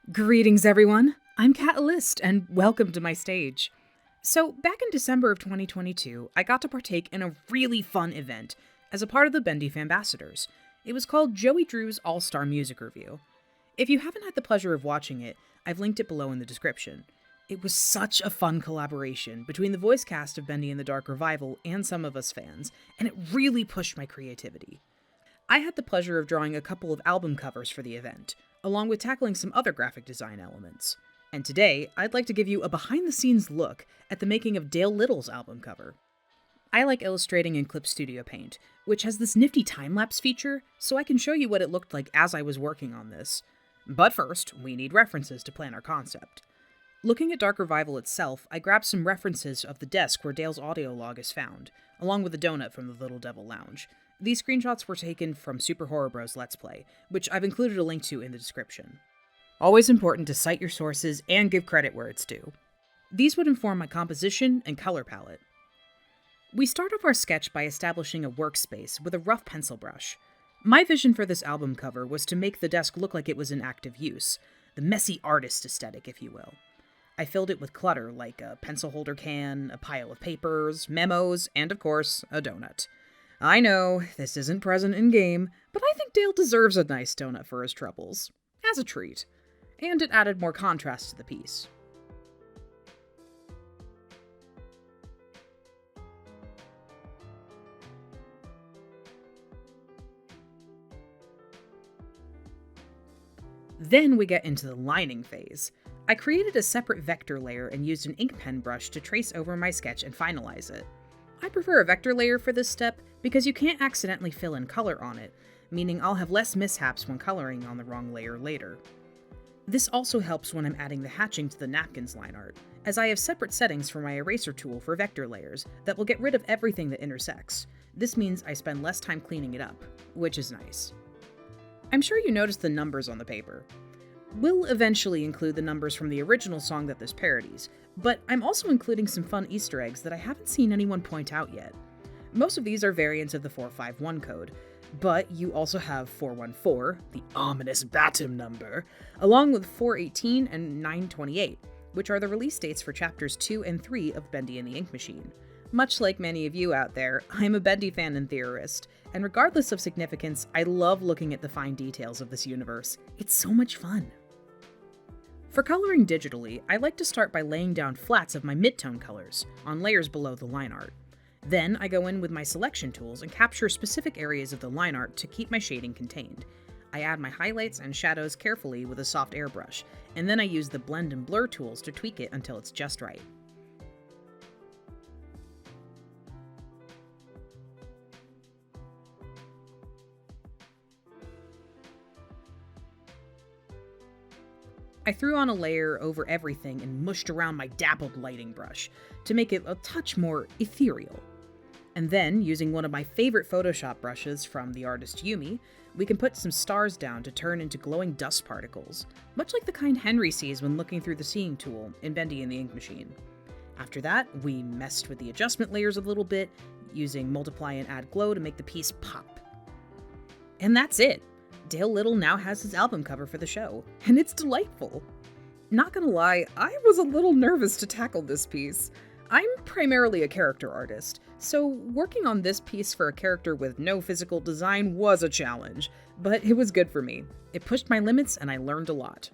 Greetings, everyone. I'm Catalyst, and welcome to my stage. So, back in December of 2022, I got to partake in a really fun event as a part of the Bendy Fambassadors. It was called Joey Drew's All-Star Music Review. If you haven't had the pleasure of watching it, I've linked it below in the description. It was such a fun collaboration between the voice cast of Bendy and the Dark Revival and some of us fans, and it really pushed my creativity. I had the pleasure of drawing a couple of album covers for the event, along with tackling some other graphic design elements. And today, I'd like to give you a behind-the-scenes look at the making of Dale Little's album cover. I like illustrating in Clip Studio Paint, which has this nifty time-lapse feature, so I can show you what it looked like as I was working on this. But first, we need references to plan our concept. Looking at Dark Revival itself, I grabbed some references of the desk where Dale's audio log is found, along with a donut from the Little Devil Lounge. These screenshots were taken from SuperHorrorBro's Let's Play, which I've included a link to in the description. Always important to cite your sources and give credit where it's due. These would inform my composition and color palette. We start off our sketch by establishing a workspace with a rough pencil brush. My vision for this album cover was to make the desk look like it was in active use, the messy artist aesthetic, if you will. I filled it with clutter like a pencil holder can, a pile of papers, memos, and of course, a donut. I know, this isn't present in-game, but I think Dale deserves a nice donut for his troubles. As a treat. And it added more contrast to the piece. Then we get into the lining phase. I created a separate vector layer and used an ink pen brush to trace over my sketch and finalize it. I prefer a vector layer for this step because you can't accidentally fill in color on it, meaning I'll have less mishaps when coloring on the wrong layer later. This also helps when I'm adding the hatching to the napkins line art, as I have separate settings for my eraser tool for vector layers that will get rid of everything that intersects. This means I spend less time cleaning it up, which is nice. I'm sure you noticed the numbers on the paper. We'll eventually include the numbers from the original song that this parodies, but I'm also including some fun Easter eggs that I haven't seen anyone point out yet. Most of these are variants of the 451 code, but you also have 414, the ominous Batum number, along with 418 and 928, which are the release dates for chapters 2 and 3 of Bendy and the Ink Machine. Much like many of you out there, I'm a Bendy fan and theorist, and regardless of significance, I love looking at the fine details of this universe. It's so much fun. For coloring digitally, I like to start by laying down flats of my midtone colors on layers below the line art. Then I go in with my selection tools and capture specific areas of the line art to keep my shading contained. I add my highlights and shadows carefully with a soft airbrush, and then I use the blend and blur tools to tweak it until it's just right. I threw on a layer over everything and mushed around my dappled lighting brush to make it a touch more ethereal. And then, using one of my favorite Photoshop brushes from the artist Yummei, we can put some stars down to turn into glowing dust particles, much like the kind Henry sees when looking through the seeing tool in Bendy and the Ink Machine. After that, we messed with the adjustment layers a little bit, using multiply and add glow to make the piece pop. And that's it! Dale Little now has his album cover for the show, and it's delightful. Not gonna lie, I was a little nervous to tackle this piece. I'm primarily a character artist, so working on this piece for a character with no physical design was a challenge, but it was good for me. It pushed my limits and I learned a lot.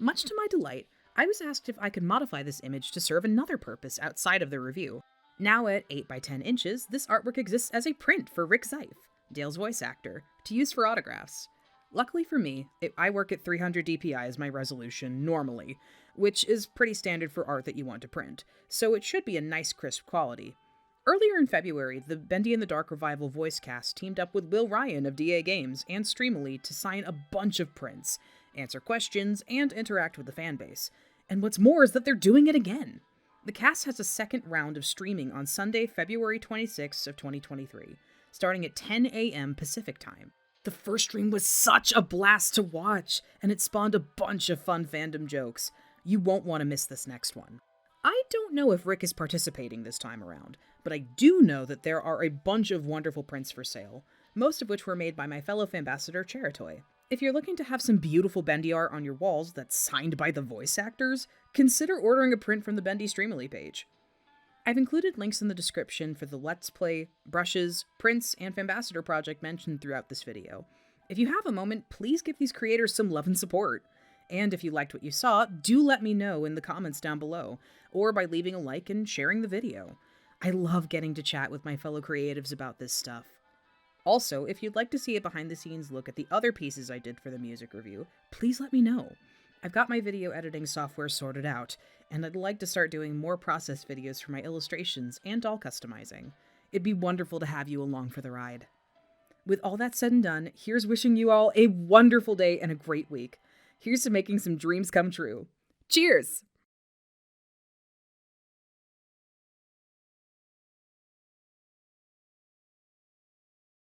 Much to my delight, I was asked if I could modify this image to serve another purpose outside of the review. Now at 8 by 10 inches, this artwork exists as a print for Rick Zeif, Dale's voice actor, to use for autographs. Luckily for me, I work at 300 dpi as my resolution normally, which is pretty standard for art that you want to print, so it should be a nice crisp quality. Earlier in February, the Bendy and the Dark Revival voice cast teamed up with Will Ryan of DA Games and Streamily to sign a bunch of prints, answer questions, and interact with the fanbase. And what's more is that they're doing it again. The cast has a second round of streaming on Sunday, February 26th of 2023. Starting at 10 a.m. Pacific time. The first stream was such a blast to watch, and it spawned a bunch of fun fandom jokes. You won't want to miss this next one. I don't know if Rick is participating this time around, but I do know that there are a bunch of wonderful prints for sale, most of which were made by my fellow Fambassador Cheritoy. If you're looking to have some beautiful Bendy art on your walls that's signed by the voice actors, consider ordering a print from the Bendy Streamily page. I've included links in the description for the Let's Play, brushes, prints, and Fambassador project mentioned throughout this video. If you have a moment, please give these creators some love and support. And if you liked what you saw, do let me know in the comments down below, or by leaving a like and sharing the video. I love getting to chat with my fellow creatives about this stuff. Also, if you'd like to see a behind-the-scenes look at the other pieces I did for the music review, please let me know. I've got my video editing software sorted out, and I'd like to start doing more process videos for my illustrations and doll customizing. It'd be wonderful to have you along for the ride. With all that said and done, here's wishing you all a wonderful day and a great week. Here's to making some dreams come true. Cheers!